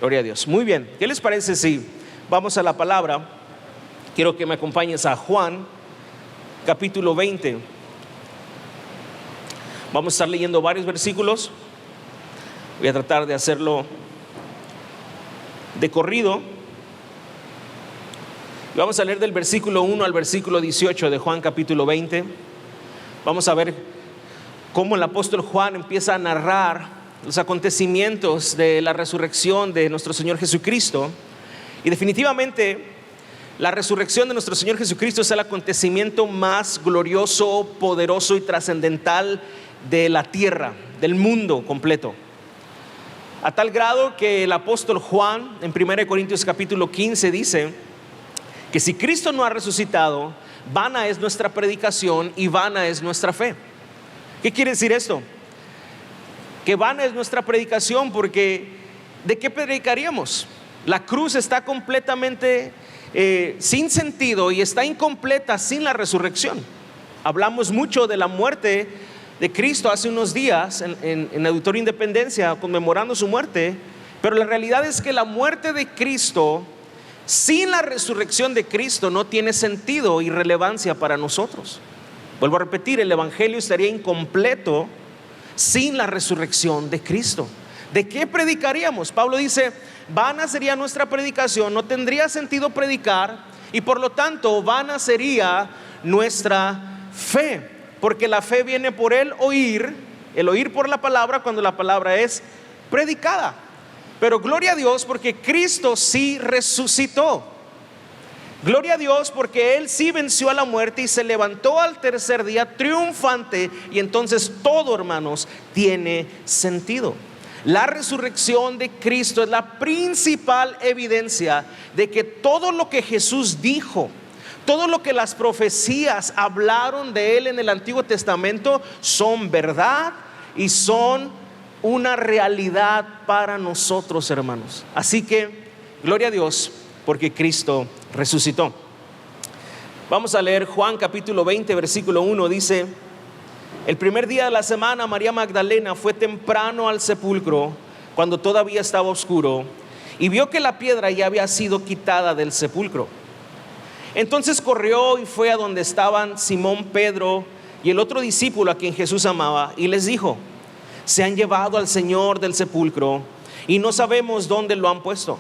Gloria a Dios. Muy bien, ¿qué les parece si vamos a la palabra? Quiero que me acompañes a Juan, capítulo 20. Vamos a estar leyendo varios versículos. Voy a tratar de hacerlo de corrido. Vamos a leer del versículo 1 al versículo 18 de Juan capítulo 20. Vamos a ver cómo el apóstol Juan empieza a narrar los acontecimientos de la resurrección de nuestro Señor Jesucristo. Y definitivamente la resurrección de nuestro Señor Jesucristo es el acontecimiento más glorioso, poderoso y trascendental de la tierra, del mundo completo. A tal grado que el apóstol Juan en 1 Corintios capítulo 15 dice que si Cristo no ha resucitado, vana es nuestra predicación y vana es nuestra fe. ¿Qué quiere decir esto? Que vana es nuestra predicación porque ¿de qué predicaríamos? La cruz está completamente sin sentido y está incompleta sin la resurrección. Hablamos mucho de la muerte de Cristo hace unos días en Auditorio Independencia, conmemorando su muerte, pero la realidad es que la muerte de Cristo sin la resurrección de Cristo no tiene sentido y relevancia para nosotros. Vuelvo a repetir, el evangelio estaría incompleto sin la resurrección de Cristo. ¿De qué predicaríamos? Pablo dice, vana sería nuestra predicación, no tendría sentido predicar y por lo tanto vana sería nuestra fe, porque la fe viene por el oír por la palabra cuando la palabra es predicada. Pero gloria a Dios porque Cristo sí resucitó. Gloria a Dios porque Él sí venció a la muerte y se levantó al tercer día triunfante. Y entonces todo, hermanos, tiene sentido. La resurrección de Cristo es la principal evidencia de que todo lo que Jesús dijo, todo lo que las profecías hablaron de Él en el Antiguo Testamento son verdad y son una realidad para nosotros, hermanos. Así que, gloria a Dios, porque Cristo resucitó. Vamos a leer Juan capítulo 20, versículo 1, dice: el primer día de la semana, María Magdalena fue temprano al sepulcro, cuando todavía estaba oscuro, y vio que la piedra ya había sido quitada del sepulcro. Entonces corrió y fue a donde estaban Simón, Pedro y el otro discípulo a quien Jesús amaba, y les dijo: se han llevado al Señor del sepulcro y no sabemos dónde lo han puesto.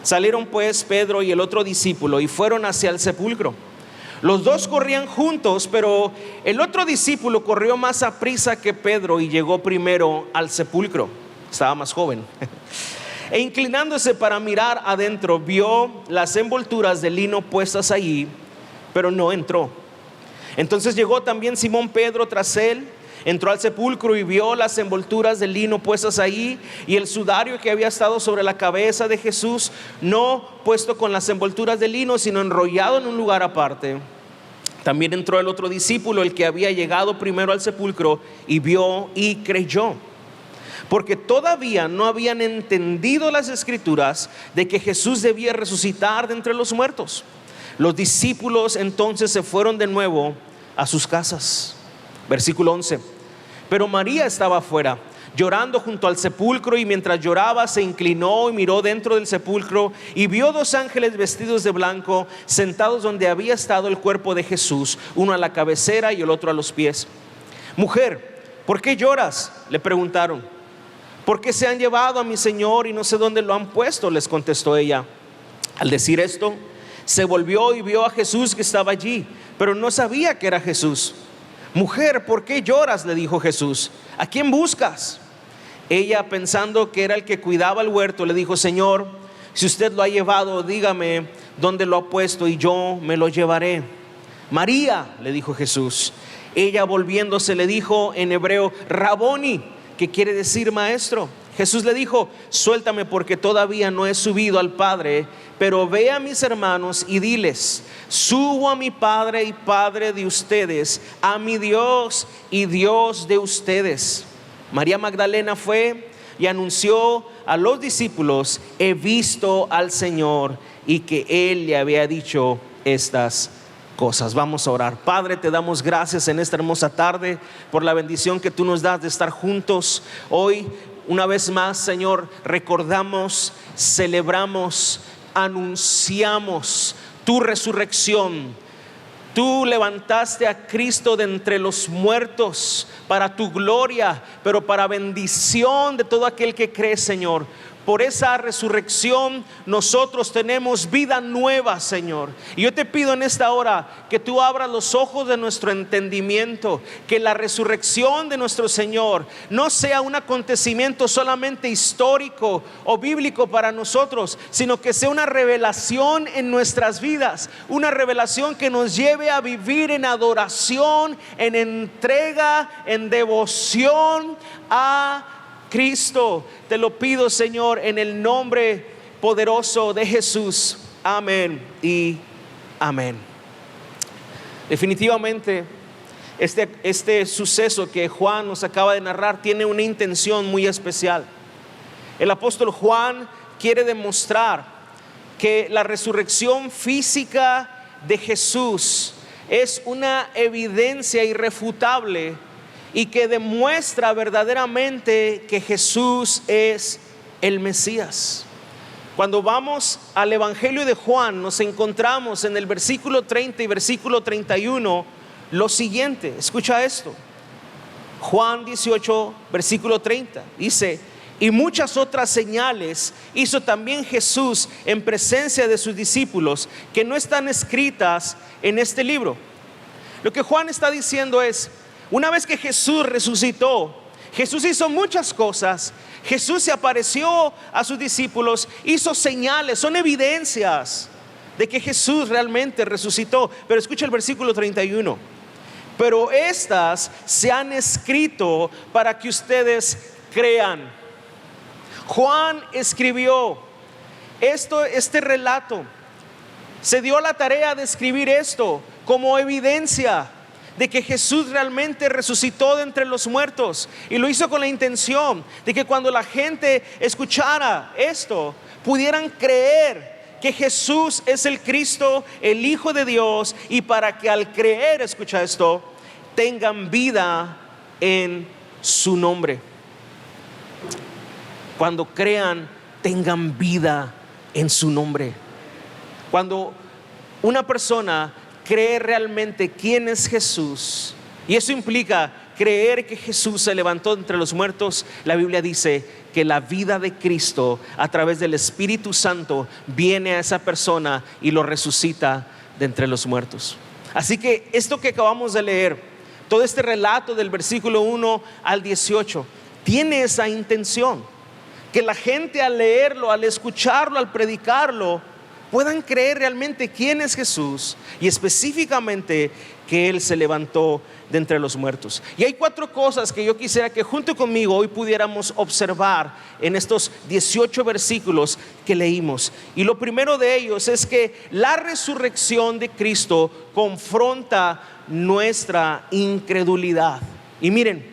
Salieron pues Pedro y el otro discípulo y fueron hacia el sepulcro. Los dos corrían juntos, pero el otro discípulo corrió más aprisa que Pedro y llegó primero al sepulcro. Estaba más joven. E inclinándose para mirar adentro, vio las envolturas de lino puestas allí, pero no entró. Entonces llegó también Simón Pedro tras él. Entró al sepulcro y vio las envolturas de lino puestas ahí y el sudario que había estado sobre la cabeza de Jesús, no puesto con las envolturas de lino, sino enrollado en un lugar aparte. También entró el otro discípulo, el que había llegado primero al sepulcro, y vio y creyó, porque todavía no habían entendido las escrituras de que Jesús debía resucitar de entre los muertos. Los discípulos entonces se fueron de nuevo a sus casas. Versículo 11. Pero María estaba afuera, llorando junto al sepulcro, y mientras lloraba se inclinó y miró dentro del sepulcro y vio dos ángeles vestidos de blanco sentados donde había estado el cuerpo de Jesús, uno a la cabecera y el otro a los pies. Mujer, ¿por qué lloras?, le preguntaron. ¿Por qué se han llevado a mi Señor y no sé dónde lo han puesto?, les contestó ella. Al decir esto, se volvió y vio a Jesús que estaba allí, pero no sabía que era Jesús. Mujer, ¿por qué lloras?, le dijo Jesús. ¿A quién buscas? Ella, pensando que era el que cuidaba el huerto, le dijo: Señor, si usted lo ha llevado, dígame dónde lo ha puesto y yo me lo llevaré. María, le dijo Jesús. Ella, volviéndose, le dijo en hebreo: Raboni, que quiere decir maestro. Jesús le dijo: suéltame, porque todavía no he subido al Padre, pero ve a mis hermanos y diles: subo a mi Padre y Padre de ustedes, a mi Dios y Dios de ustedes. María Magdalena fue y anunció a los discípulos: he visto al Señor, y que Él le había dicho estas cosas. Vamos a orar. Padre, te damos gracias en esta hermosa tarde por la bendición que tú nos das de estar juntos hoy una vez más, Señor, recordamos, celebramos, anunciamos tu resurrección. Tú levantaste a Cristo de entre los muertos para tu gloria, pero para bendición de todo aquel que cree, Señor. Por esa resurrección nosotros tenemos vida nueva, Señor. Y yo te pido en esta hora que tú abras los ojos de nuestro entendimiento, que la resurrección de nuestro Señor no sea un acontecimiento solamente histórico o bíblico para nosotros, sino que sea una revelación en nuestras vidas, una revelación que nos lleve a vivir en adoración, en entrega, en devoción a Cristo. Te lo pido, Señor, en el nombre poderoso de Jesús. Amén y amén. Definitivamente este suceso que Juan nos acaba de narrar tiene una intención muy especial. El apóstol Juan quiere demostrar que la resurrección física de Jesús es una evidencia irrefutable y que demuestra verdaderamente que Jesús es el Mesías. Cuando vamos al Evangelio de Juan, nos encontramos en el versículo 30 y versículo 31 lo siguiente. Escucha esto. Juan 18, versículo 30, dice: y muchas otras señales hizo también Jesús en presencia de sus discípulos, que no están escritas en este libro. Lo que Juan está diciendo es: una vez que Jesús resucitó, Jesús hizo muchas cosas. Jesús se apareció a sus discípulos, hizo señales, son evidencias de que Jesús realmente resucitó. Pero escucha el versículo 31. Pero estas se han escrito para que ustedes crean. Juan escribió este relato. Se dio la tarea de escribir esto como evidencia de que Jesús realmente resucitó de entre los muertos, y lo hizo con la intención de que cuando la gente escuchara esto, pudieran creer que Jesús es el Cristo, el Hijo de Dios, y para que al creer, escucha esto, tengan vida en su nombre. Cuando crean, tengan vida en su nombre. Cuando una persona cree realmente quién es Jesús, y eso implica creer que Jesús se levantó entre los muertos, la Biblia dice que la vida de Cristo a través del Espíritu Santo viene a esa persona y lo resucita de entre los muertos. Así que esto que acabamos de leer, todo este relato del versículo 1 al 18, tiene esa intención, que la gente al leerlo, al escucharlo, al predicarlo, puedan creer realmente quién es Jesús, y específicamente que Él se levantó de entre los muertos. Y hay 4 cosas que yo quisiera que junto conmigo hoy pudiéramos observar en estos 18 versículos que leímos. Y lo primero de ellos es que la resurrección de Cristo confronta nuestra incredulidad. Y miren,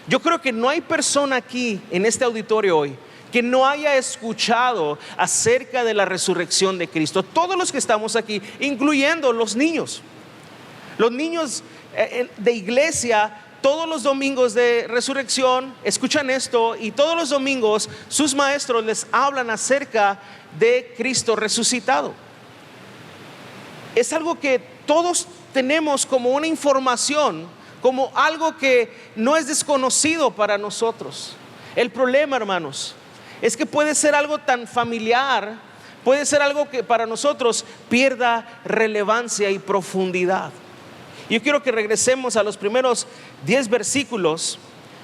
yo creo que no hay persona aquí en este auditorio hoy que no haya escuchado acerca de la resurrección de Cristo. Todos los que estamos aquí, incluyendo los niños de iglesia, todos los domingos de resurrección escuchan esto, y todos los domingos sus maestros les hablan acerca de Cristo resucitado. Es algo que todos tenemos como una información, como algo que no es desconocido para nosotros. El problema, hermanos, es que puede ser algo tan familiar, puede ser algo que para nosotros pierda relevancia y profundidad. Yo quiero que regresemos a los primeros 10 versículos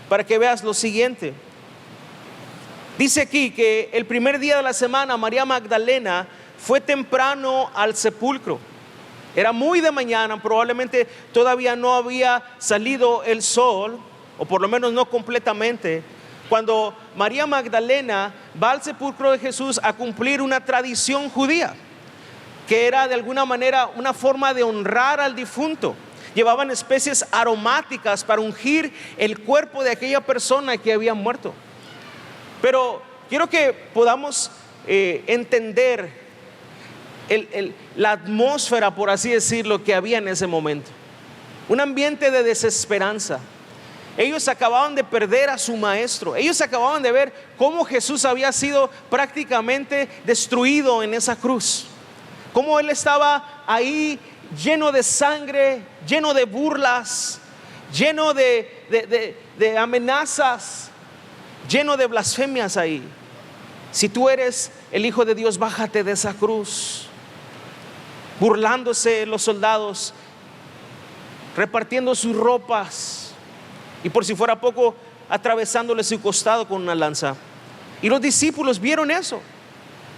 para que veas lo siguiente. Dice aquí que el primer día de la semana María Magdalena fue temprano al sepulcro. Era muy de mañana, probablemente todavía no había salido el sol, o por lo menos no completamente, cuando María Magdalena va al sepulcro de Jesús a cumplir una tradición judía, que era de alguna manera una forma de honrar al difunto. Llevaban especies aromáticas para ungir el cuerpo de aquella persona que había muerto. Pero quiero que podamos entender la atmósfera, por así decirlo, que había en ese momento. Un ambiente de desesperanza. Ellos acababan de perder a su maestro. Ellos acababan de ver cómo Jesús había sido prácticamente destruido en esa cruz. Cómo Él estaba ahí lleno de sangre, lleno de burlas, lleno de amenazas, lleno de blasfemias ahí. Si tú eres el Hijo de Dios, bájate de esa cruz. Burlándose los soldados, repartiendo sus ropas, y por si fuera poco, atravesándole su costado con una lanza. Y los discípulos vieron eso,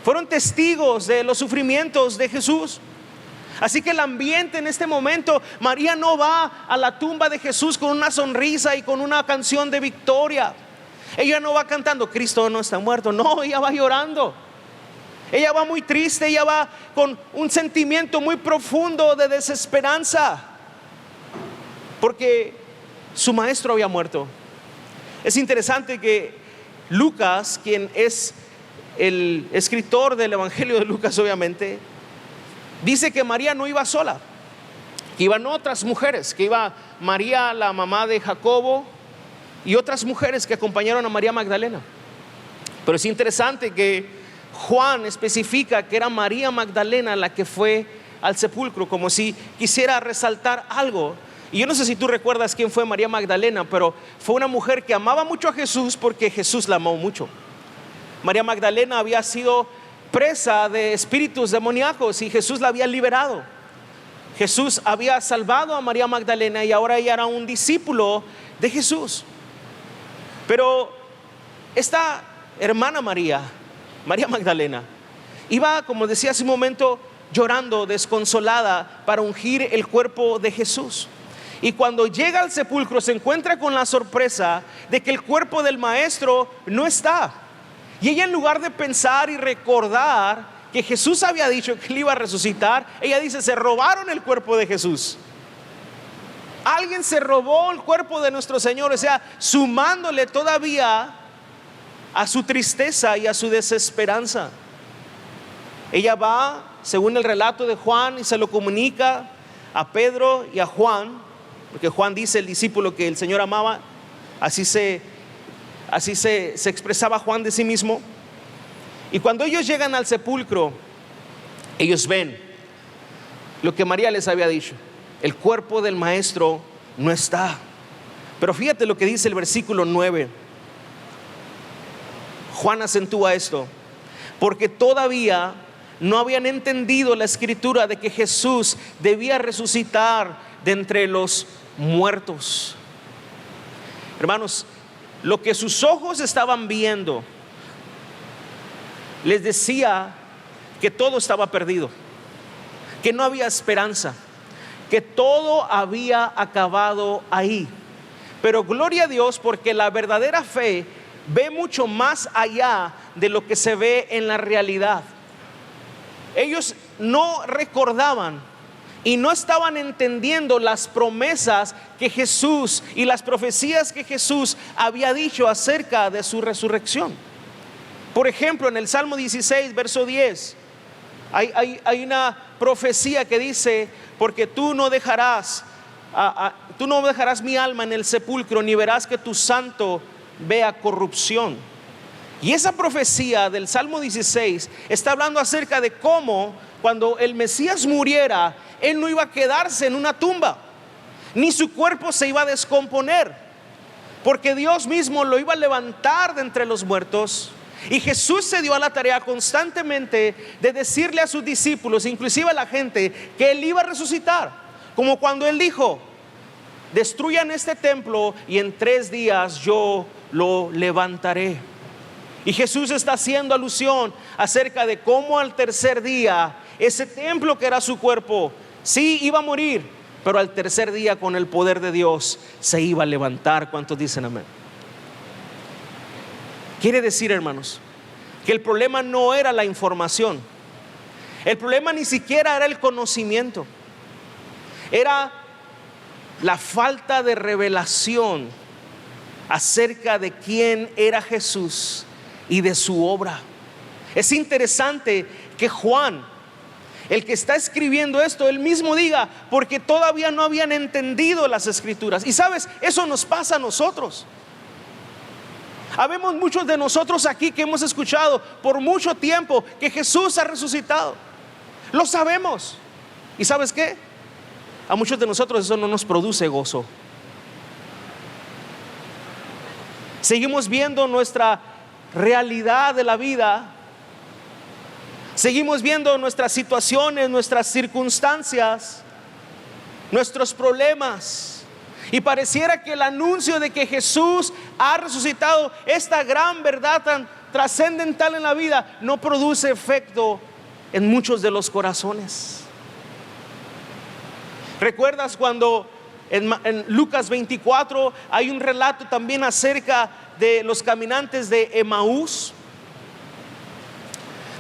fueron testigos de los sufrimientos de Jesús. Así que el ambiente en este momento, María no va a la tumba de Jesús con una sonrisa y con una canción de victoria. Ella no va cantando Cristo no está muerto, no, ella va llorando. Ella va muy triste, ella va con un sentimiento muy profundo de desesperanza, porque su maestro había muerto. Es interesante que Lucas, quien es el escritor del Evangelio de Lucas obviamente, dice que María no iba sola, que iban otras mujeres, que iba María, la mamá de Jacobo, y otras mujeres que acompañaron a María Magdalena. Pero es interesante que Juan especifica que era María Magdalena la que fue al sepulcro, como si quisiera resaltar algo. Y yo no sé si tú recuerdas quién fue María Magdalena, pero fue una mujer que amaba mucho a Jesús porque Jesús la amó mucho. María Magdalena había sido presa de espíritus demoníacos y Jesús la había liberado. Jesús había salvado a María Magdalena y ahora ella era un discípulo de Jesús. Pero esta hermana María Magdalena, iba, como decía hace un momento, llorando, desconsolada, para ungir el cuerpo de Jesús. Y cuando llega al sepulcro se encuentra con la sorpresa de que el cuerpo del maestro no está. Y ella, en lugar de pensar y recordar que Jesús había dicho que él iba a resucitar, ella dice: se robaron el cuerpo de Jesús. Alguien se robó el cuerpo de nuestro Señor, o sea, sumándole todavía a su tristeza y a su desesperanza. Ella va, según el relato de Juan, y se lo comunica a Pedro y a Juan, porque Juan dice, el discípulo que el Señor amaba, así se expresaba Juan de sí mismo. Y cuando ellos llegan al sepulcro, ellos ven lo que María les había dicho: el cuerpo del maestro no está. Pero fíjate lo que dice el versículo 9. Juan acentúa esto: porque todavía no habían entendido la escritura de que Jesús debía resucitar de entre los muertos. Hermanos, lo que sus ojos estaban viendo les decía que todo estaba perdido, que no había esperanza, que todo había acabado ahí. Pero gloria a Dios, porque la verdadera fe ve mucho más allá de lo que se ve en la realidad. Ellos no recordaban y no estaban entendiendo las promesas que Jesús y las profecías que Jesús había dicho acerca de su resurrección. Por ejemplo, en el Salmo 16, verso 10, hay una profecía que dice: porque tú no dejarás mi alma en el sepulcro, ni verás que tu santo vea corrupción. Y esa profecía del Salmo 16 está hablando acerca de cómo cuando el Mesías muriera, él no iba a quedarse en una tumba, ni su cuerpo se iba a descomponer, porque Dios mismo lo iba a levantar de entre los muertos. Y Jesús se dio a la tarea constantemente de decirle a sus discípulos, inclusive a la gente, que él iba a resucitar, como cuando él dijo: destruyan este templo y en 3 días yo lo levantaré. Y Jesús está haciendo alusión acerca de cómo al tercer día ese templo que era su cuerpo sí iba a morir, pero al tercer día, con el poder de Dios, se iba a levantar. ¿Cuántos dicen amén? Quiere decir, hermanos, que el problema no era la información, el problema ni siquiera era el conocimiento, era la falta de revelación acerca de quién era Jesús y de su obra. Es interesante que Juan, el que está escribiendo esto, él mismo diga, porque todavía no habían entendido las escrituras. Y sabes, eso nos pasa a nosotros. Habemos muchos de nosotros aquí que hemos escuchado por mucho tiempo que Jesús ha resucitado. Lo sabemos. ¿Y sabes qué? A muchos de nosotros eso no nos produce gozo. Seguimos viendo nuestra realidad de la vida. Seguimos viendo nuestras situaciones, nuestras circunstancias, nuestros problemas. Y pareciera que el anuncio de que Jesús ha resucitado, esta gran verdad tan trascendental en la vida, no produce efecto en muchos de los corazones. ¿Recuerdas cuando en Lucas 24 hay un relato también acerca de los caminantes de Emaús?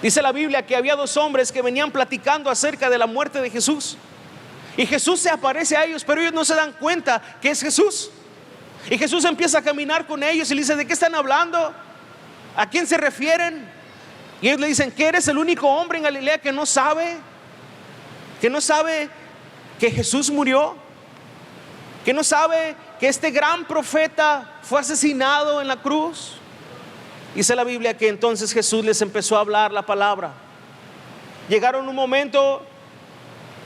Dice la Biblia que había dos hombres que venían platicando acerca de la muerte de Jesús. Y Jesús se aparece a ellos, pero ellos no se dan cuenta que es Jesús. Y Jesús empieza a caminar con ellos y le dice: ¿de qué están hablando? ¿A quién se refieren? Y ellos le dicen: ¿que eres el único hombre en Galilea que no sabe que Jesús murió? ¿Que no sabe que este gran profeta fue asesinado en la cruz? Dice la Biblia que entonces Jesús les empezó a hablar la palabra. Llegaron un momento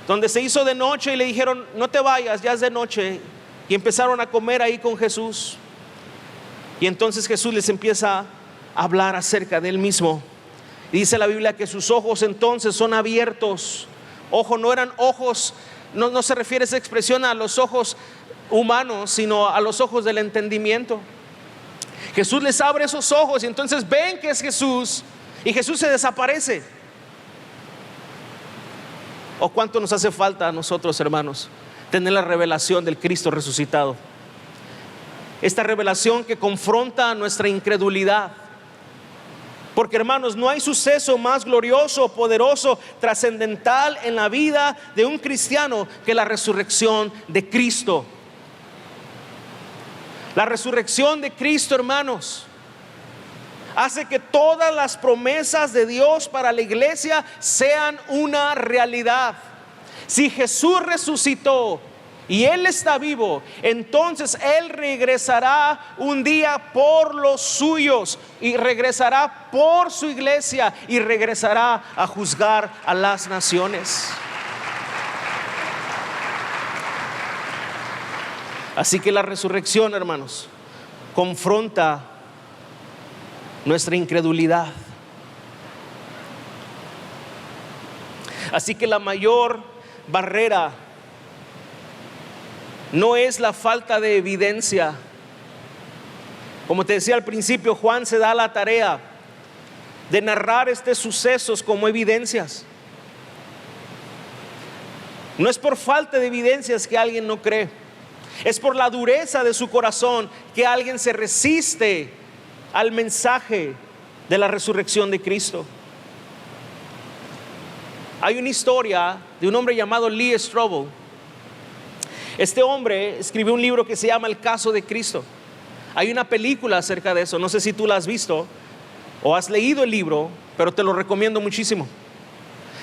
donde se hizo de noche y le dijeron: no te vayas, ya es de noche. Y empezaron a comer ahí con Jesús. Y entonces Jesús les empieza a hablar acerca de él mismo. Y dice la Biblia que sus ojos entonces son abiertos. Ojo, no eran ojos, no se refiere esa expresión a los ojos humanos, sino a los ojos del entendimiento. Jesús les abre esos ojos y entonces ven que es Jesús, y Jesús se desaparece. ¿O cuánto nos hace falta a nosotros, hermanos, tener la revelación del Cristo resucitado? Esta revelación que confronta nuestra incredulidad. Porque, hermanos, no hay suceso más glorioso, poderoso, trascendental en la vida de un cristiano que la resurrección de Cristo. La resurrección de Cristo, hermanos, hace que todas las promesas de Dios para la iglesia sean una realidad. Si Jesús resucitó y Él está vivo, entonces Él regresará un día por los suyos, y regresará por su iglesia, y regresará a juzgar a las naciones. Así que la resurrección, hermanos, confronta nuestra incredulidad. Así que la mayor barrera no es la falta de evidencia. Como te decía al principio, Juan se da la tarea de narrar estos sucesos como evidencias. No es por falta de evidencias que alguien no cree. Es por la dureza de su corazón que alguien se resiste al mensaje de la resurrección de Cristo. Hay una historia de un hombre llamado Lee Strobel. Este hombre escribió un libro que se llama El caso de Cristo. Hay una película acerca de eso. No sé si tú la has visto o has leído el libro, pero te lo recomiendo muchísimo.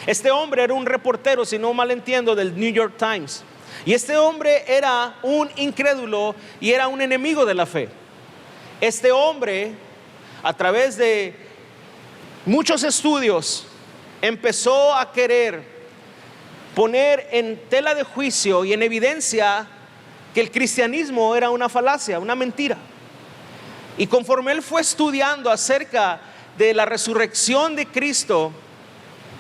Este hombre era un reportero, si no mal entiendo, del New York Times. Y este hombre era un incrédulo y era un enemigo de la fe. Este hombre, a través de muchos estudios, empezó a querer poner en tela de juicio y en evidencia que el cristianismo era una falacia, una mentira. Y conforme él fue estudiando acerca de la resurrección de Cristo,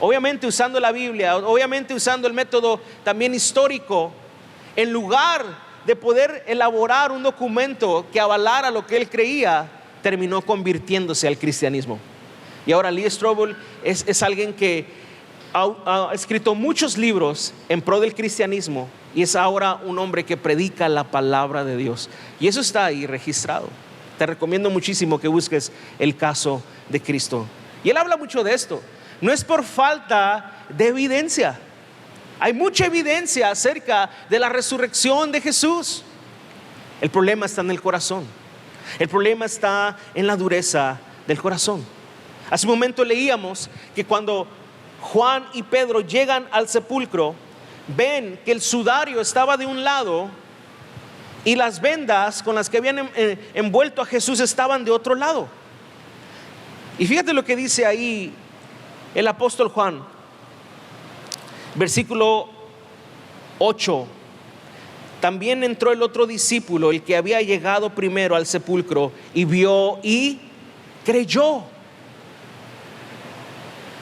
obviamente usando la Biblia, obviamente usando el método también histórico, en lugar de poder elaborar un documento que avalara lo que él creía, terminó convirtiéndose al cristianismo. Y ahora Lee Strobel es alguien que ha escrito muchos libros en pro del cristianismo, y es ahora un hombre que predica la palabra de Dios. Y eso está ahí registrado. Te recomiendo muchísimo que busques El caso de Cristo. Y él habla mucho de esto. No es por falta de evidencia. Hay mucha evidencia acerca de la resurrección de Jesús. El problema está en el corazón. El problema está en la dureza del corazón. Hace un momento leíamos que cuando Juan y Pedro llegan al sepulcro, ven que el sudario estaba de un lado y las vendas con las que habían envuelto a Jesús estaban de otro lado. Y fíjate lo que dice ahí el apóstol Juan, versículo 8. También entró el otro discípulo, el que había llegado primero al sepulcro, y vio y creyó.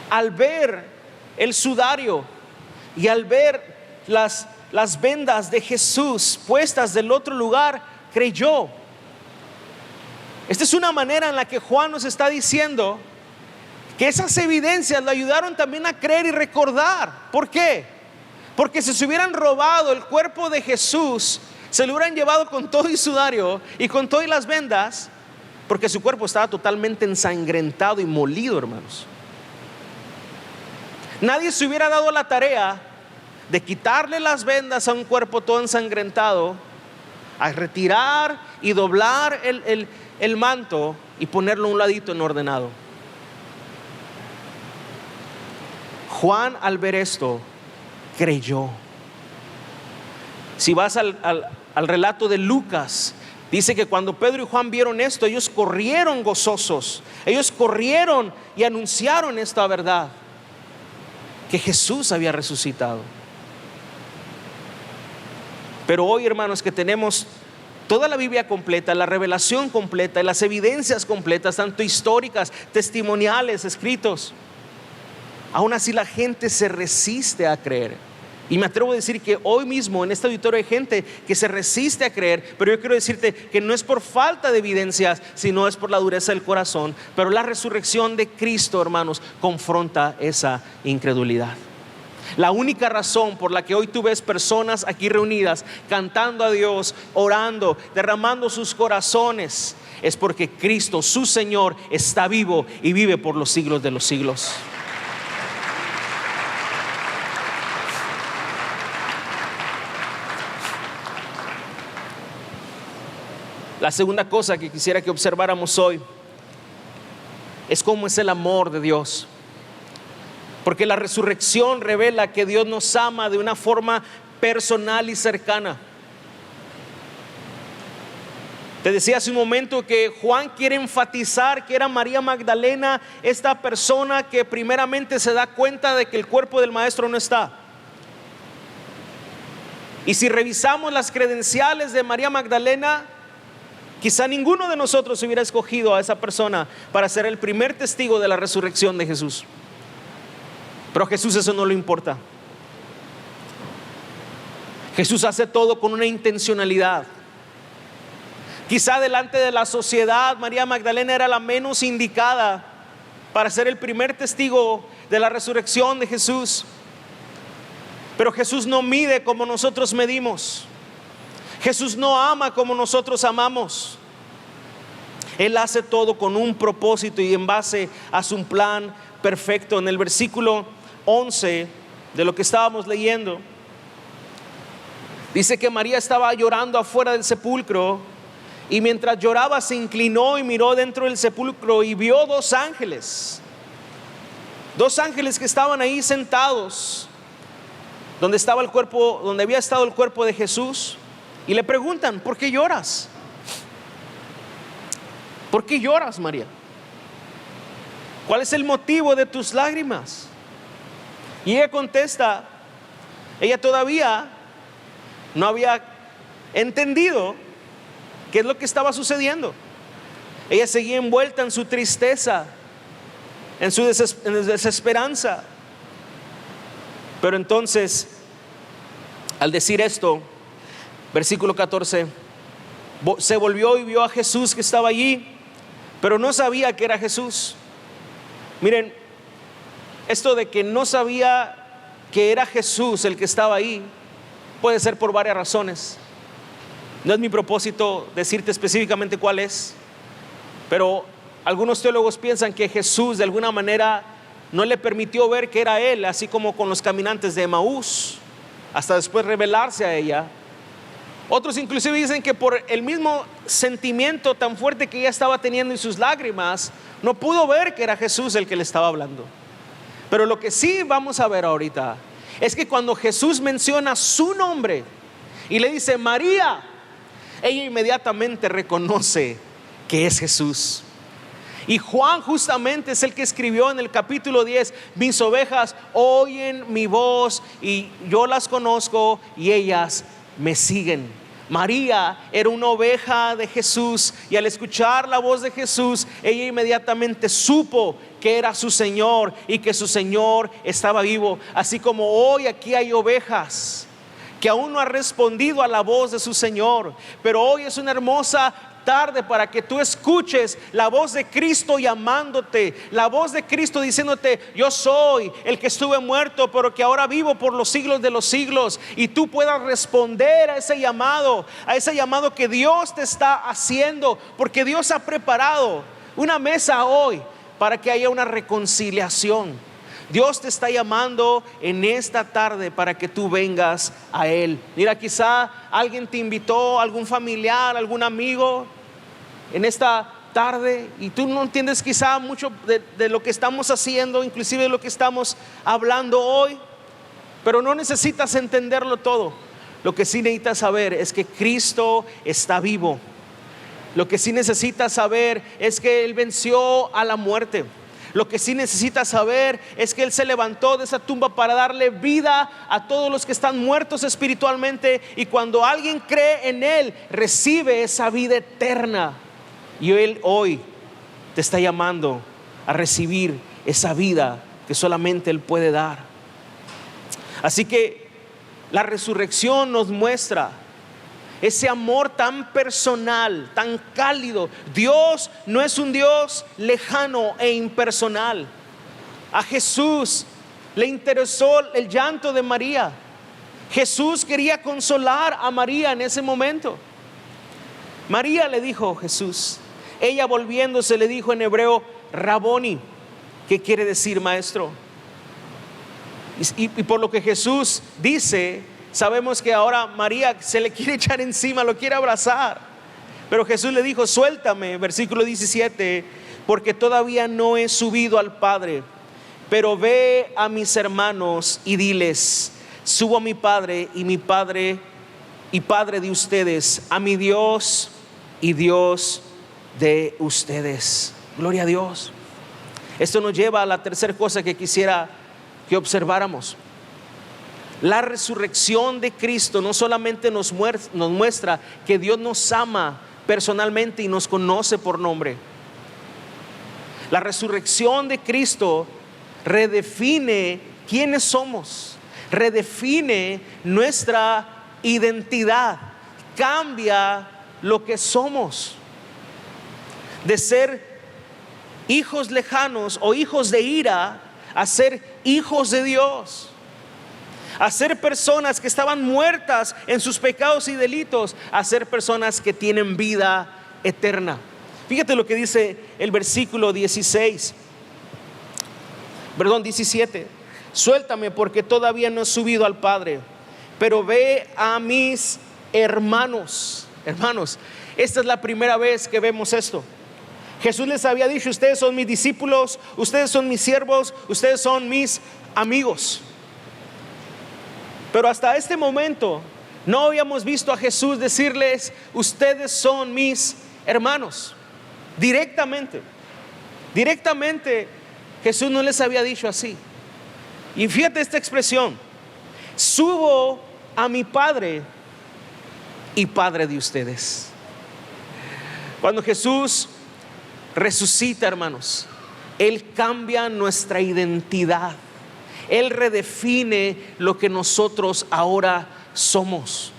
Al ver el sudario y al ver las vendas de Jesús puestas del otro lugar, creyó. Esta es una manera en la que Juan nos está diciendo que esas evidencias le ayudaron también a creer y recordar. ¿Por qué? Porque si se hubieran robado el cuerpo de Jesús, se lo hubieran llevado con todo y sudario y con todo y las vendas, porque su cuerpo estaba totalmente ensangrentado y molido, hermanos. Nadie se hubiera dado la tarea de quitarle las vendas a un cuerpo todo ensangrentado, a retirar y doblar el manto y ponerlo a un ladito en ordenado. Juan, al ver esto, creyó. Si vas al relato de Lucas, dice que cuando Pedro y Juan vieron esto, ellos corrieron gozosos. Ellos corrieron y anunciaron esta verdad, que Jesús había resucitado. Pero hoy, hermanos, que tenemos toda la Biblia completa, la revelación completa y las evidencias completas, tanto históricas, testimoniales, escritos, aún así la gente se resiste a creer. Y me atrevo a decir que hoy mismo en este auditorio hay gente que se resiste a creer, pero yo quiero decirte que no es por falta de evidencias, sino es por la dureza del corazón. Pero la resurrección de Cristo, hermanos, confronta esa incredulidad. La única razón por la que hoy tú ves personas aquí reunidas cantando a Dios, orando, derramando sus corazones, es porque Cristo, su Señor, está vivo y vive por los siglos de los siglos. La segunda cosa que quisiera que observáramos hoy es cómo es el amor de Dios. Porque la resurrección revela que Dios nos ama de una forma personal y cercana. Te decía hace un momento que Juan quiere enfatizar que era María Magdalena esta persona que primeramente se da cuenta de que el cuerpo del maestro no está. Y si revisamos las credenciales de María Magdalena, quizá ninguno de nosotros hubiera escogido a esa persona para ser el primer testigo de la resurrección de Jesús. Pero a Jesús eso no le importa. Jesús hace todo con una intencionalidad. Quizá delante de la sociedad, María Magdalena era la menos indicada para ser el primer testigo de la resurrección de Jesús. Pero Jesús no mide como nosotros medimos. Jesús no ama como nosotros amamos. Él hace todo con un propósito y en base a su plan perfecto. En el versículo 11 de lo que estábamos leyendo, dice que María estaba llorando afuera del sepulcro, y mientras lloraba se inclinó y miró dentro del sepulcro y vio dos ángeles que estaban ahí sentados donde estaba el cuerpo, donde había estado el cuerpo de Jesús, y le preguntan: ¿por qué lloras? ¿Por qué lloras, María? ¿Cuál es el motivo de tus lágrimas? Y ella contesta, ella todavía no había entendido qué es lo que estaba sucediendo. Ella seguía envuelta en su tristeza, en su desesperanza. Pero entonces, al decir esto, versículo 14, se volvió y vio a Jesús que estaba allí, pero no sabía que era Jesús. Miren, esto de que no sabía que era Jesús el que estaba ahí puede ser por varias razones. No es mi propósito decirte específicamente cuál es, pero algunos teólogos piensan que Jesús de alguna manera no le permitió ver que era él, así como con los caminantes de Emaús, hasta después revelarse a ella. Otros inclusive dicen que por el mismo sentimiento tan fuerte que ella estaba teniendo en sus lágrimas, no pudo ver que era Jesús el que le estaba hablando. Pero lo que sí vamos a ver ahorita es que cuando Jesús menciona su nombre y le dice María, ella inmediatamente reconoce que es Jesús. Y Juan justamente es el que escribió en el capítulo 10: mis ovejas oyen mi voz y yo las conozco y ellas me siguen. María era una oveja de Jesús, y al escuchar la voz de Jesús, ella inmediatamente supo que era su Señor y que su Señor estaba vivo. Así como hoy aquí hay ovejas que aún no han respondido a la voz de su Señor, pero hoy es una hermosa tarde para que tú escuches la voz de Cristo llamándote, la voz de Cristo diciéndote: yo soy el que estuve muerto, pero que ahora vivo por los siglos de los siglos. Y tú puedas responder a ese llamado que Dios te está haciendo, porque Dios ha preparado una mesa hoy para que haya una reconciliación. Dios te está llamando en esta tarde para que tú vengas a Él. Mira, quizá alguien te invitó, algún familiar, algún amigo, en esta tarde, y tú no entiendes quizá mucho de lo que estamos haciendo, inclusive de lo que estamos hablando hoy, pero no necesitas entenderlo todo. Lo que sí necesitas saber es que Cristo está vivo. Lo que sí necesitas saber es que Él venció a la muerte. Lo que sí necesitas saber es que Él se levantó de esa tumba para darle vida a todos los que están muertos espiritualmente, y cuando alguien cree en Él, recibe esa vida eterna. Y Él hoy te está llamando a recibir esa vida que solamente Él puede dar. Así que la resurrección nos muestra ese amor tan personal, tan cálido. Dios no es un Dios lejano e impersonal. A Jesús le interesó el llanto de María. Jesús quería consolar a María en ese momento. María le dijo Jesús. Ella, volviéndose, le dijo en hebreo: Raboni, que quiere decir maestro. Y por lo que Jesús dice, sabemos que ahora María se le quiere echar encima, lo quiere abrazar. Pero Jesús le dijo: suéltame, versículo 17, porque todavía no he subido al Padre. Pero ve a mis hermanos y diles: subo a mi Padre y mi Padre y Padre de ustedes, a mi Dios y Dios de ustedes. Gloria a Dios. Esto nos lleva a la tercera cosa que quisiera que observáramos. La resurrección de Cristo no solamente nos muestra que Dios nos ama personalmente y nos conoce por nombre. La resurrección de Cristo redefine quiénes somos, redefine nuestra identidad, cambia lo que somos. De ser hijos lejanos o hijos de ira a ser hijos de Dios. A ser personas que estaban muertas en sus pecados y delitos, a ser personas que tienen vida eterna. Fíjate lo que dice el versículo 17. Suéltame, porque todavía no he subido al Padre, pero ve a mis hermanos. Hermanos, esta es la primera vez que vemos esto. Jesús les había dicho: ustedes son mis discípulos, ustedes son mis siervos, ustedes son mis amigos. Pero hasta este momento no habíamos visto a Jesús decirles: ustedes son mis hermanos. Directamente Jesús no les había dicho así. Y fíjate esta expresión: subo a mi Padre y Padre de ustedes. Cuando Jesús resucita, hermanos, Él cambia nuestra identidad. Él redefine lo que nosotros ahora somos.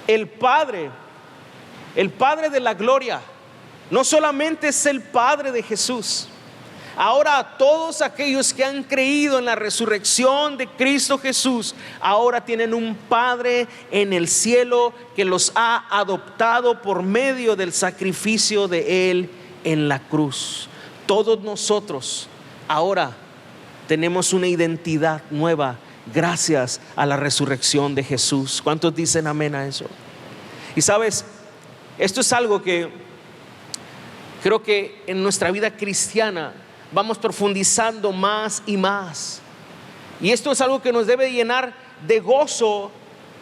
El Padre de la gloria, no solamente es el Padre de Jesús. Ahora todos aquellos que han creído en la resurrección de Cristo Jesús, ahora tienen un Padre en el cielo que los ha adoptado por medio del sacrificio de Él en la cruz. Todos nosotros ahora tenemos una identidad nueva gracias a la resurrección de Jesús. ¿Cuántos dicen amén a eso? Y sabes, esto es algo que creo que en nuestra vida cristiana vamos profundizando más y más. Y esto es algo que nos debe llenar de gozo,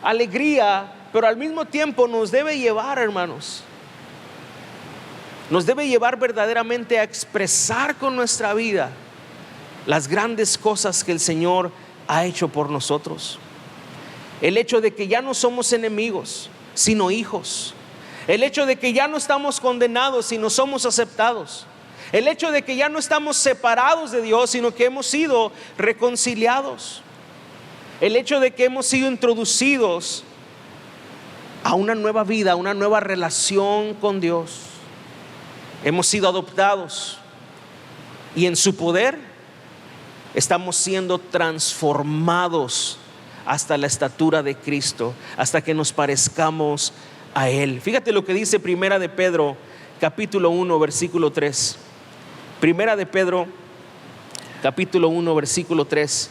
alegría, pero al mismo tiempo nos debe llevar, hermanos, nos debe llevar verdaderamente a expresar con nuestra vida las grandes cosas que el Señor ha hecho por nosotros. El hecho de que ya no somos enemigos, sino hijos. El hecho de que ya no estamos condenados, sino somos aceptados. El hecho de que ya no estamos separados de Dios, sino que hemos sido reconciliados. El hecho de que hemos sido introducidos a una nueva vida, a una nueva relación con Dios. Hemos sido adoptados y en su poder estamos siendo transformados hasta la estatura de Cristo, hasta que nos parezcamos a Él. Fíjate lo que dice Primera de Pedro, capítulo 1, versículo 3. Primera de Pedro, capítulo 1, versículo 3.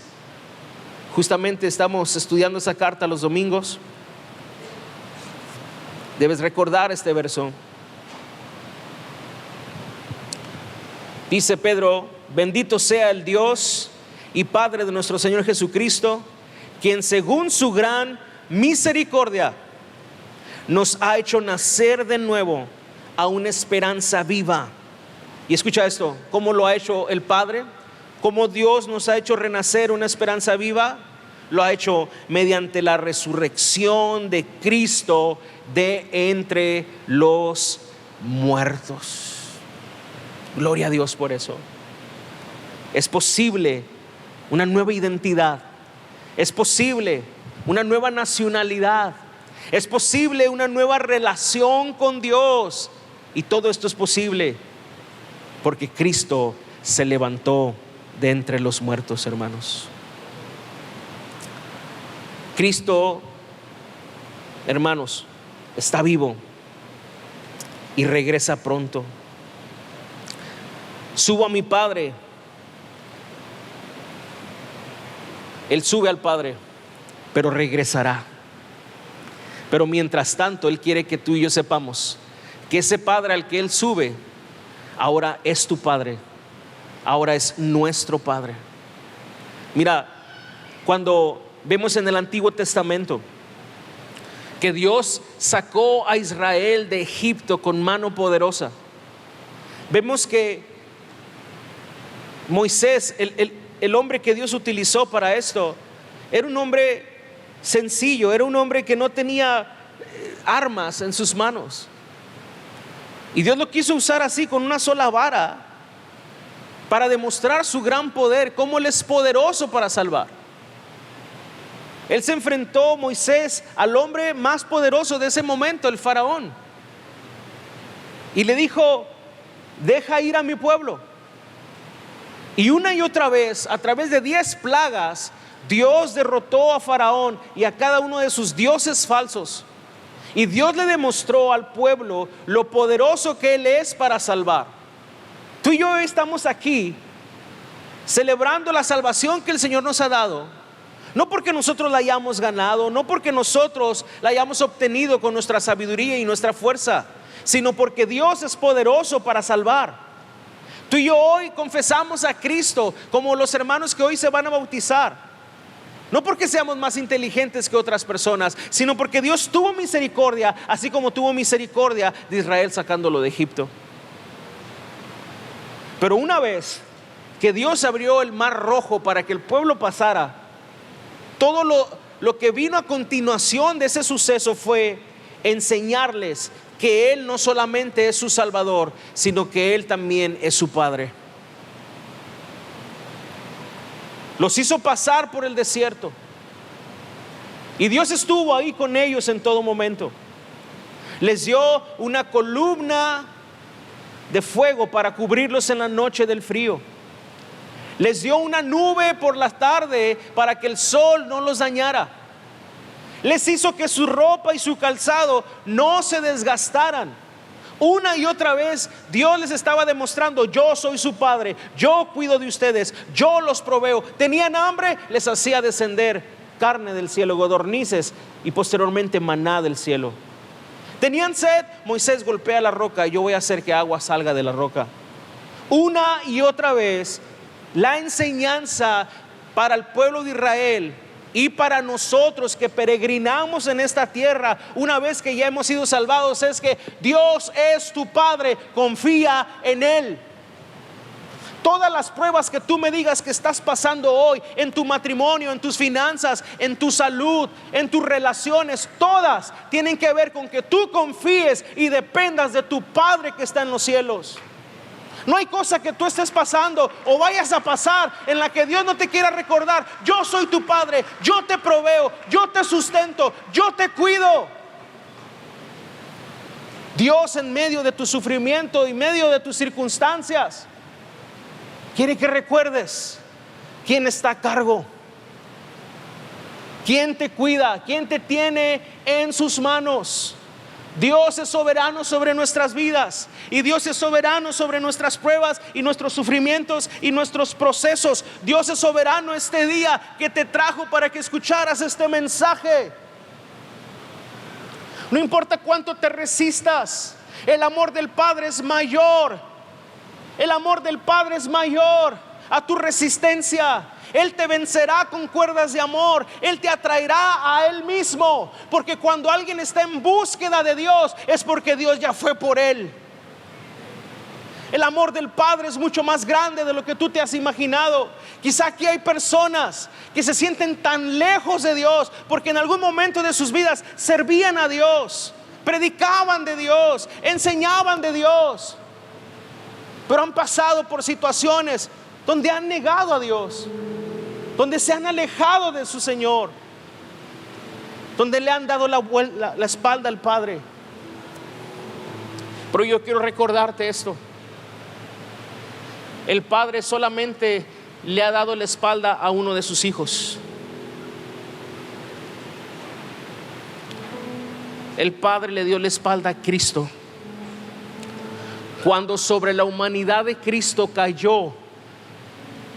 Justamente estamos estudiando esa carta los domingos. Debes recordar este verso. Dice Pedro: bendito sea el Dios y Padre de nuestro Señor Jesucristo, quien según su gran misericordia nos ha hecho nacer de nuevo a una esperanza viva. Y escucha esto: ¿cómo lo ha hecho el Padre? ¿Cómo Dios nos ha hecho renacer una esperanza viva? Lo ha hecho mediante la resurrección de Cristo de entre los muertos. Gloria a Dios por eso. Es posible una nueva identidad. Es posible una nueva nacionalidad. Es posible una nueva relación con Dios. Y todo esto es posible porque Cristo se levantó de entre los muertos, hermanos. Cristo, hermanos, está vivo y regresa pronto. Subo a mi Padre. Él sube al Padre, pero regresará. Pero mientras tanto, Él quiere que tú y yo sepamos que ese Padre al que Él sube, ahora es tu Padre, ahora es nuestro Padre. Mira, cuando vemos en el Antiguo Testamento que Dios sacó a Israel de Egipto con mano poderosa, vemos que Moisés, el hombre que Dios utilizó para esto, era un hombre sencillo, era un hombre que no tenía armas en sus manos. Y Dios lo quiso usar así, con una sola vara, para demostrar su gran poder, cómo Él es poderoso para salvar. Él se enfrentó, Moisés, al hombre más poderoso de ese momento, el faraón, y le dijo: deja ir a mi pueblo. Y una y otra vez, a través de 10 plagas, Dios derrotó a Faraón y a cada uno de sus dioses falsos. Y Dios le demostró al pueblo lo poderoso que Él es para salvar. Tú y yo estamos aquí celebrando la salvación que el Señor nos ha dado, no porque nosotros la hayamos ganado, no porque nosotros la hayamos obtenido con nuestra sabiduría y nuestra fuerza, sino porque Dios es poderoso para salvar. Tú y yo hoy confesamos a Cristo como los hermanos que hoy se van a bautizar, no porque seamos más inteligentes que otras personas, sino porque Dios tuvo misericordia, así como tuvo misericordia de Israel sacándolo de Egipto. Pero una vez que Dios abrió el mar rojo para que el pueblo pasara, todo lo que vino a continuación de ese suceso fue enseñarles que Él no solamente es su Salvador, sino que Él también es su Padre. Los hizo pasar por el desierto y Dios estuvo ahí con ellos en todo momento. Les dio una columna de fuego para cubrirlos en la noche del frío. Les dio una nube por la tarde para que el sol no los dañara. Les hizo que su ropa y su calzado no se desgastaran. Una y otra vez Dios les estaba demostrando: yo soy su Padre, yo cuido de ustedes, yo los proveo. Tenían hambre, les hacía descender carne del cielo, codornices, y posteriormente maná del cielo. Tenían sed, Moisés golpea la roca y yo voy a hacer que agua salga de la roca. una y otra vez la enseñanza para el pueblo de Israel y para nosotros que peregrinamos en esta tierra una vez que ya hemos sido salvados es que Dios es tu Padre, confía en Él. Todas las pruebas que tú me digas que estás pasando hoy, en tu matrimonio, en tus finanzas, en tu salud, en tus relaciones, todas tienen que ver con que tú confíes y dependas de tu Padre que está en los cielos. No hay cosa que tú estés pasando o vayas a pasar en la que Dios no te quiera recordar: yo soy tu Padre, yo te proveo, yo te sustento, yo te cuido. Dios, en medio de tu sufrimiento, en medio de tus circunstancias, quiere que recuerdes quién está a cargo, quién te cuida, quién te tiene en sus manos. Dios es soberano sobre nuestras vidas y Dios es soberano sobre nuestras pruebas y nuestros sufrimientos y nuestros procesos. Dios es soberano este día que te trajo para que escucharas este mensaje. No importa cuánto te resistas, el amor del Padre es mayor. El amor del Padre es mayor a tu resistencia. Él te vencerá con cuerdas de amor. Él te atraerá a Él mismo. Porque cuando alguien está en búsqueda de Dios, es porque Dios ya fue por él. El amor del Padre es mucho más grande de lo que tú te has imaginado. Quizá aquí hay personas que se sienten tan lejos de Dios porque en algún momento de sus vidas servían a Dios, predicaban de Dios, enseñaban de Dios, pero han pasado por situaciones donde han negado a Dios, donde se han alejado de su Señor, donde le han dado la espalda al Padre. Pero yo quiero recordarte esto: el Padre solamente le ha dado la espalda a uno de sus hijos. El Padre le dio la espalda a Cristo. Cuando sobre la humanidad de Cristo cayó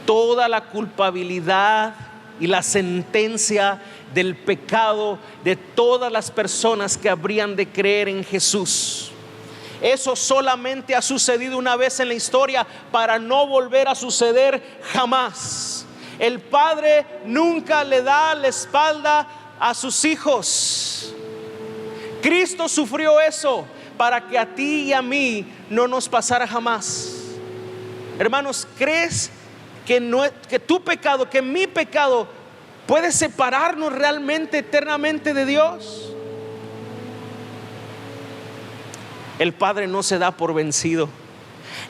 toda la culpabilidad y la sentencia del pecado de todas las personas que habrían de creer en Jesús. Eso solamente ha sucedido una vez en la historia para no volver a suceder jamás. El Padre nunca le da la espalda a sus hijos. Cristo sufrió eso para que a ti y a mí no nos pasara jamás. Hermanos, ¿crees que tu pecado, que mi pecado puede separarnos realmente, eternamente de Dios? El Padre no se da por vencido.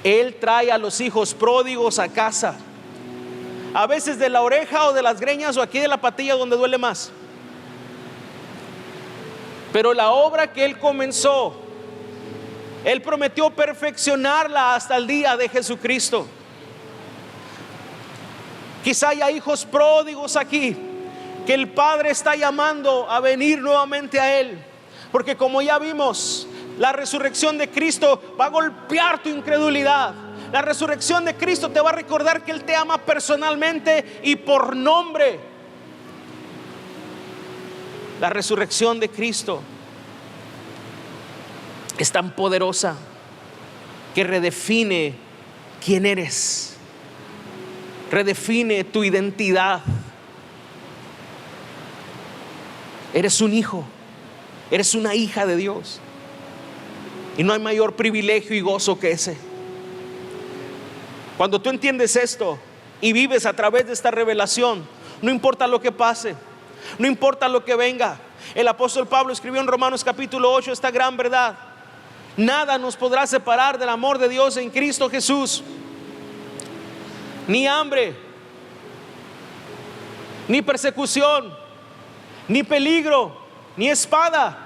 Él trae a los hijos pródigos a casa, a veces de la oreja o de las greñas o aquí de la patilla donde duele más. Pero la obra que Él comenzó, Él prometió perfeccionarla hasta el día de Jesucristo. Quizá haya hijos pródigos aquí que el Padre está llamando a venir nuevamente a Él, porque como ya vimos, la resurrección de Cristo va a golpear tu incredulidad. La resurrección de Cristo te va a recordar que Él te ama personalmente y por nombre. La resurrección de Cristo es tan poderosa que redefine quién eres, redefine tu identidad. Eres un hijo, eres una hija de Dios, y no hay mayor privilegio y gozo que ese. Cuando tú entiendes esto y vives a través de esta revelación, no importa lo que pase, no importa lo que venga. El apóstol Pablo escribió en Romanos capítulo 8 esta gran verdad: nada nos podrá separar del amor de Dios en Cristo Jesús. Ni hambre, ni persecución, ni peligro, ni espada,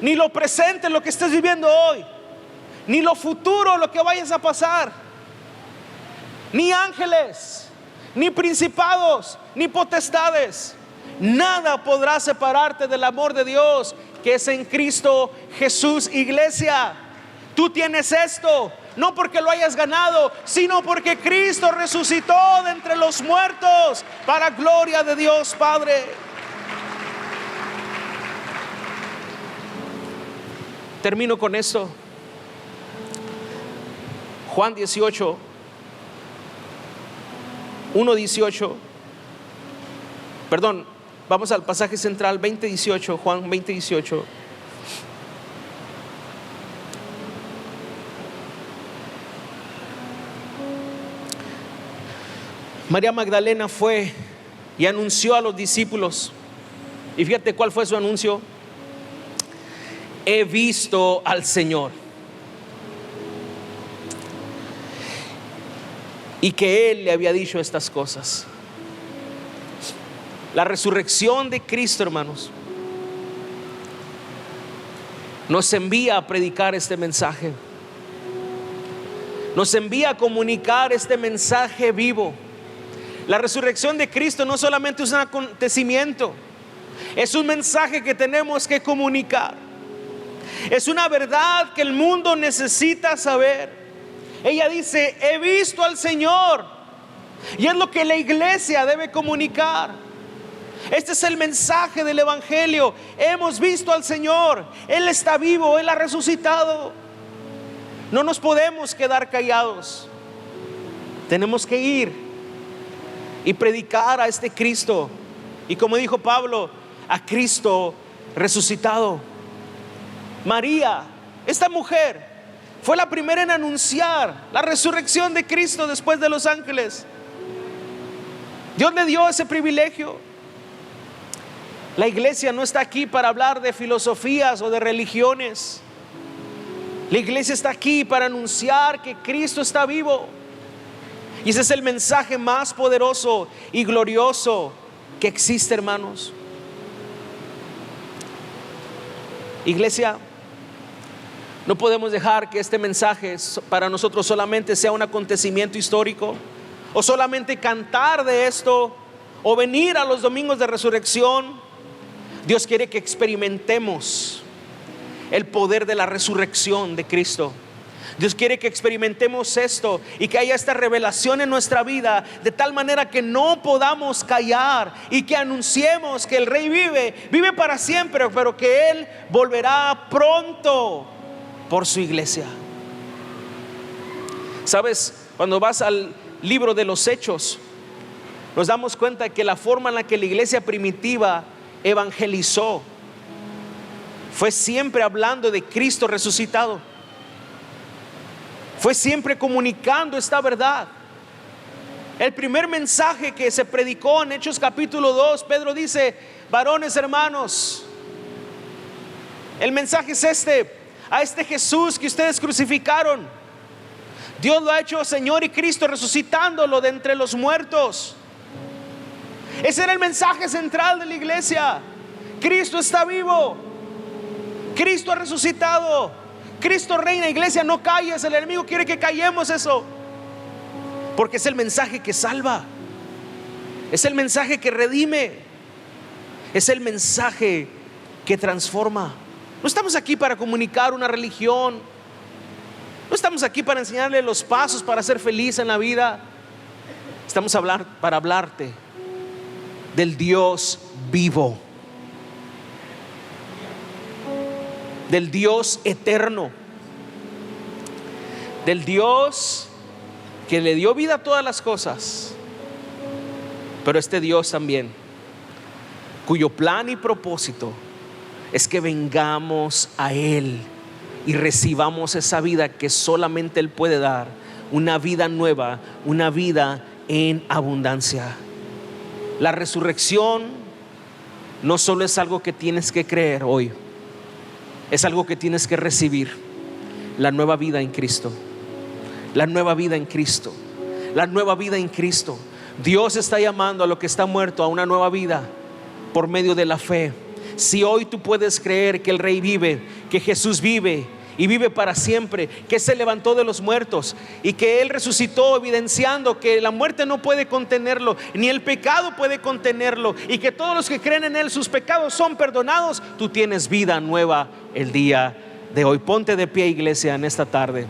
ni lo presente, lo que estés viviendo hoy, ni lo futuro, lo que vayas a pasar, ni ángeles, ni principados, ni potestades. Nada podrá separarte del amor de Dios que es en Cristo Jesús. Iglesia, tú tienes esto, no porque lo hayas ganado, sino porque Cristo resucitó de entre los muertos, para gloria de Dios Padre. Termino con esto. Juan 18, 1:18. Perdón, vamos al pasaje central 20:18, Juan 20:18. María Magdalena fue y anunció a los discípulos. Y fíjate cuál fue su anuncio: he visto al Señor. Y que Él le había dicho estas cosas. La resurrección de Cristo, hermanos, nos envía a predicar este mensaje. Nos envía a comunicar este mensaje vivo. La resurrección de Cristo no solamente es un acontecimiento, es un mensaje que tenemos que comunicar. Es una verdad que el mundo necesita saber. Ella dice: he visto al Señor. Y es lo que la iglesia debe comunicar. Este es el mensaje del Evangelio. Hemos visto al Señor. Él está vivo, Él ha resucitado. No nos podemos quedar callados. Tenemos que ir y predicar a este Cristo. Y como dijo Pablo, a Cristo resucitado. María, esta mujer, fue la primera en anunciar la resurrección de Cristo después de los ángeles. Dios le dio ese privilegio. La iglesia no está aquí para hablar de filosofías o de religiones. La iglesia está aquí para anunciar que Cristo está vivo. Y ese es el mensaje más poderoso y glorioso que existe, hermanos. Iglesia, no podemos dejar que este mensaje para nosotros solamente sea un acontecimiento histórico, o solamente cantar de esto, o venir a los domingos de resurrección. Dios quiere que experimentemos el poder de la resurrección de Cristo. Dios quiere que experimentemos esto y que haya esta revelación en nuestra vida, de tal manera que no podamos callar y que anunciemos que el Rey vive para siempre, pero que Él volverá pronto por su iglesia. Sabes, cuando vas al libro de los Hechos, nos damos cuenta que la forma en la que la iglesia primitiva evangelizó fue siempre hablando de Cristo resucitado. Fue siempre comunicando esta verdad. El primer mensaje que se predicó en Hechos capítulo 2, Pedro dice: varones hermanos, el mensaje es este: a este Jesús que ustedes crucificaron, Dios lo ha hecho Señor y Cristo, resucitándolo de entre los muertos. Ese era el mensaje central de la iglesia. Cristo está vivo, Cristo ha resucitado, Cristo reina. Iglesia, no calles, el enemigo quiere que callemos eso, porque es el mensaje que salva, es el mensaje que redime, es el mensaje que transforma. No estamos aquí para comunicar una religión, no estamos aquí para enseñarle los pasos para ser feliz en la vida. Estamos para hablarte del Dios vivo, del Dios eterno, del Dios que le dio vida a todas las cosas, pero este Dios también, cuyo plan y propósito es que vengamos a Él y recibamos esa vida que solamente Él puede dar, una vida nueva, una vida en abundancia. La resurrección no solo es algo que tienes que creer hoy, es algo que tienes que recibir. La nueva vida en Cristo, la nueva vida en Cristo, la nueva vida en Cristo. Dios está llamando a lo que está muerto a una nueva vida por medio de la fe. Si hoy tú puedes creer que el Rey vive, que Jesús vive y vive para siempre, que se levantó de los muertos y que Él resucitó, evidenciando que la muerte no puede contenerlo, ni el pecado puede contenerlo, y que todos los que creen en Él, sus pecados son perdonados, tú tienes vida nueva el día de hoy. Ponte de pie, iglesia, en esta tarde.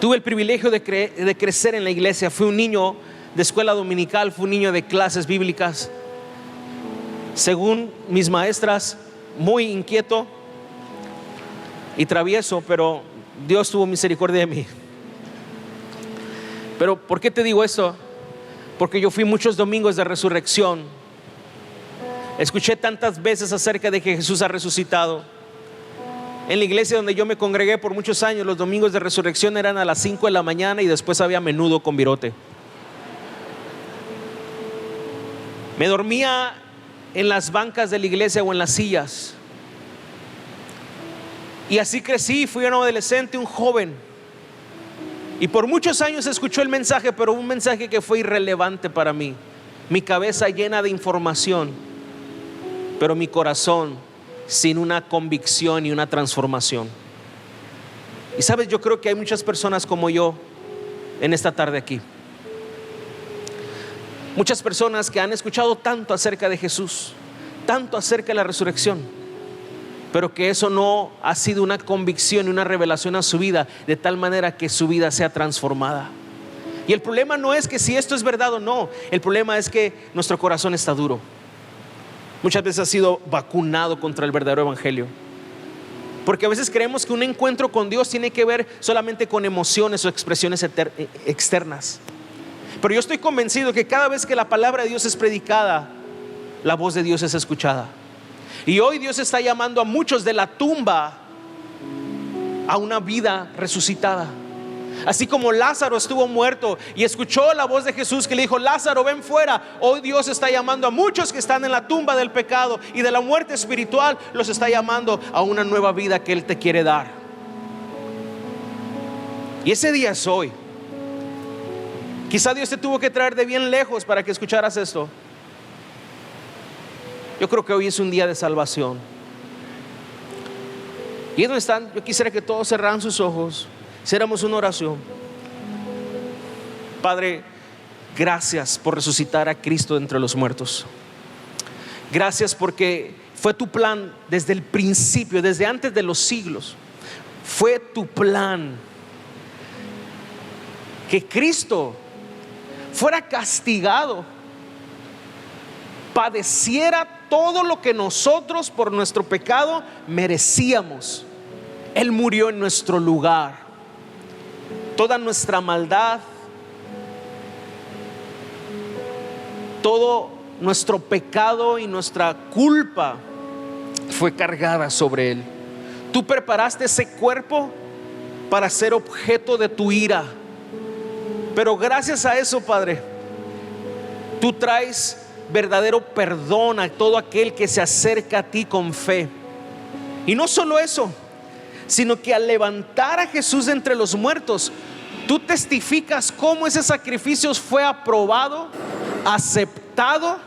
Tuve el privilegio de crecer en la iglesia. Fui un niño de escuela dominical, fui un niño de clases bíblicas. Según mis maestras, muy inquieto. y travieso, pero Dios tuvo misericordia de mí. Pero ¿por qué te digo esto? Porque yo fui muchos domingos de resurrección. Escuché tantas veces acerca de que Jesús ha resucitado. En la iglesia donde yo me congregué por muchos años, los domingos de resurrección eran a las 5 de la mañana y después había menudo con virote. Me dormía en las bancas de la iglesia o en las sillas. Y así crecí, fui un adolescente, un joven. Y por muchos años escuché el mensaje, pero un mensaje que fue irrelevante para mí. Mi cabeza llena de información, pero mi corazón sin una convicción y una transformación. Y sabes, yo creo que hay muchas personas como yo en esta tarde aquí. Muchas personas que han escuchado tanto acerca de Jesús, tanto acerca de la resurrección, pero que eso no ha sido una convicción y una revelación a su vida, de tal manera que su vida sea transformada. Y el problema no es que si esto es verdad o no, el problema es que nuestro corazón está duro. Muchas veces ha sido vacunado contra el verdadero evangelio, porque a veces creemos que un encuentro con Dios tiene que ver solamente con emociones o expresiones externas. Pero yo estoy convencido que cada vez que la palabra de Dios es predicada, la voz de Dios es escuchada. Y hoy Dios está llamando a muchos de la tumba a una vida resucitada. Así como Lázaro estuvo muerto y escuchó la voz de Jesús que le dijo: Lázaro, ven fuera. Hoy Dios está llamando a muchos que están en la tumba del pecado y de la muerte espiritual, los está llamando a una nueva vida que Él te quiere dar. Y ese día es hoy. Quizá Dios te tuvo que traer de bien lejos para que escucharas esto. Yo creo que hoy es un día de salvación. Y es donde están. Yo quisiera que todos cerraran sus ojos, hiciéramos una oración. Padre, gracias por resucitar a Cristo de entre los muertos. Gracias porque fue tu plan desde el principio, desde antes de los siglos. Fue tu plan que Cristo fuera castigado, padeciera todo lo que nosotros por nuestro pecado merecíamos. Él murió en nuestro lugar. Toda nuestra maldad, todo nuestro pecado y nuestra culpa fue cargada sobre Él. Tú preparaste ese cuerpo para ser objeto de tu ira, pero gracias a eso, Padre, tú traes verdadero perdón a todo aquel que se acerca a ti con fe. Y no solo eso, sino que al levantar a Jesús de entre los muertos, tú testificas cómo ese sacrificio fue aprobado, aceptado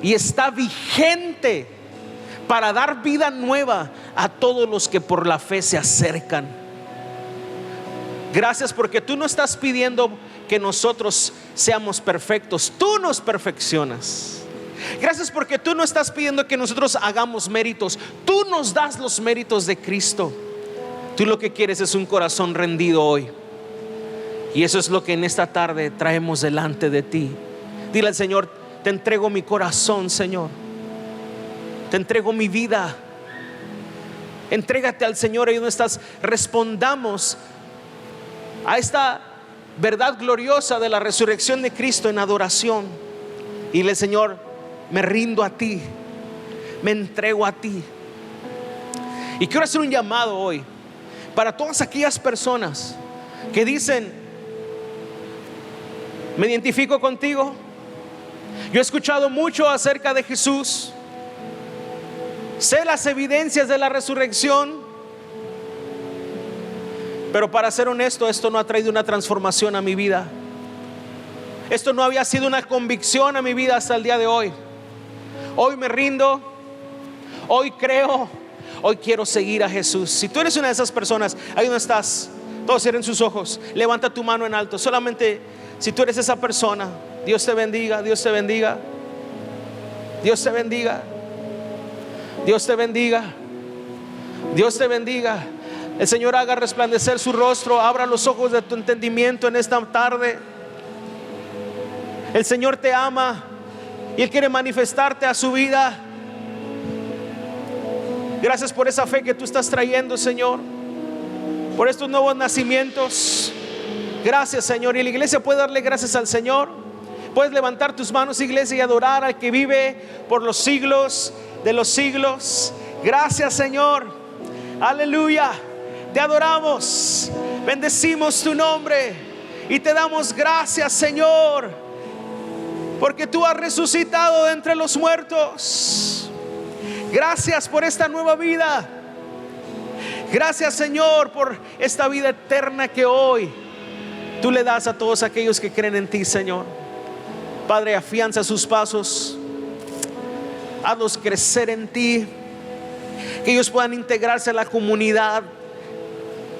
y está vigente para dar vida nueva a todos los que por la fe se acercan. Gracias porque tú no estás pidiendo que nosotros seamos perfectos, tú nos perfeccionas. Gracias porque tú no estás pidiendo que nosotros hagamos méritos, tú nos das los méritos de Cristo. Tú lo que quieres es un corazón rendido hoy. Y eso es lo que en esta tarde traemos delante de ti. Dile al Señor: te entrego mi corazón, Señor. Te entrego mi vida. Entrégate al Señor ahí donde estás. Respondamos a esta verdad gloriosa de la resurrección de Cristo en adoración. Y dile: Señor, me rindo a ti, me entrego a ti. Y quiero hacer un llamado hoy para todas aquellas personas que dicen: me identifico contigo, yo he escuchado mucho acerca de Jesús, sé las evidencias de la resurrección, pero para ser honesto, esto no ha traído una transformación a mi vida. Esto no había sido una convicción a mi vida hasta el día de hoy. Hoy me rindo, hoy creo, hoy quiero seguir a Jesús. Si tú eres una de esas personas, ahí donde estás, todos cierren sus ojos, levanta tu mano en alto. Solamente si tú eres esa persona, Dios te bendiga, Dios te bendiga, Dios te bendiga, Dios te bendiga, Dios te bendiga. El Señor haga resplandecer su rostro, abra los ojos de tu entendimiento en esta tarde. El Señor te ama y Él quiere manifestarte a su vida. Gracias por esa fe que tú estás trayendo, Señor. por estos nuevos nacimientos. Gracias, Señor. Y la iglesia puede darle gracias al Señor. Puedes levantar tus manos, iglesia, y adorar al que vive por los siglos de los siglos. Gracias, Señor. Aleluya. Te adoramos, bendecimos tu nombre y te damos gracias, Señor, porque tú has resucitado de entre los muertos. Gracias por esta nueva vida. Gracias, Señor, por esta vida eterna que hoy tú le das a todos aquellos que creen en ti, Señor. Padre, afianza sus pasos, hazlos crecer en ti, que ellos puedan integrarse a la comunidad,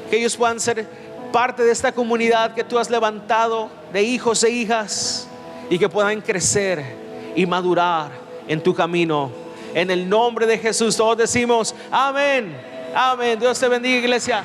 que ellos puedan ser parte de esta comunidad que tú has levantado de hijos e hijas, y que puedan crecer y madurar en tu camino. En el nombre de Jesús todos decimos amén. Amén. Dios te bendiga, iglesia.